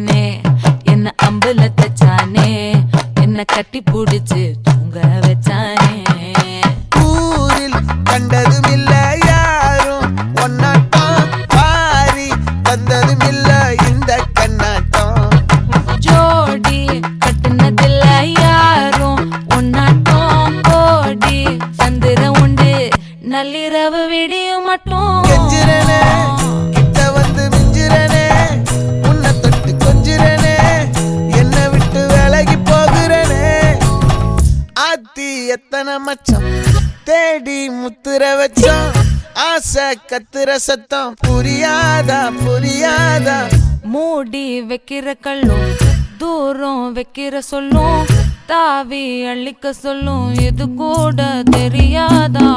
வச்சானே என்ன அம்புல தச்சானே என்ன கட்டி புடிச்சு தூங்க வச்சானே ஊரில் கண்டதும் இல்ல யாரும் ஒன்னாட்டம் பாரி வந்ததும் இல்ல இந்த கண்ணாட்டம் ஜோடி கட்டுனதில்ல யாரும் ஒன்னாட்டம் கோடி சந்திர உண்டு நள்ளிரவு விடியும் மட்டும் கெஞ்சிரனே கிட்ட வந்து மிஞ்சிரனே உன்னை தொட்டு கொஞ்சிரனே என்ன விட்டு விலகி போகிறனே ஆத்தி எத்தனை மச்சம் தேடி முத்துற வச்சோம் ஆசை கத்துற சத்தம் புரியாதா புரியாதா மூடி வைக்கிற கல்லும் தூரம் வைக்கிற சொல்லும் தாவி அள்ளிக்க சொல்லும் இது கூட தெரியாதா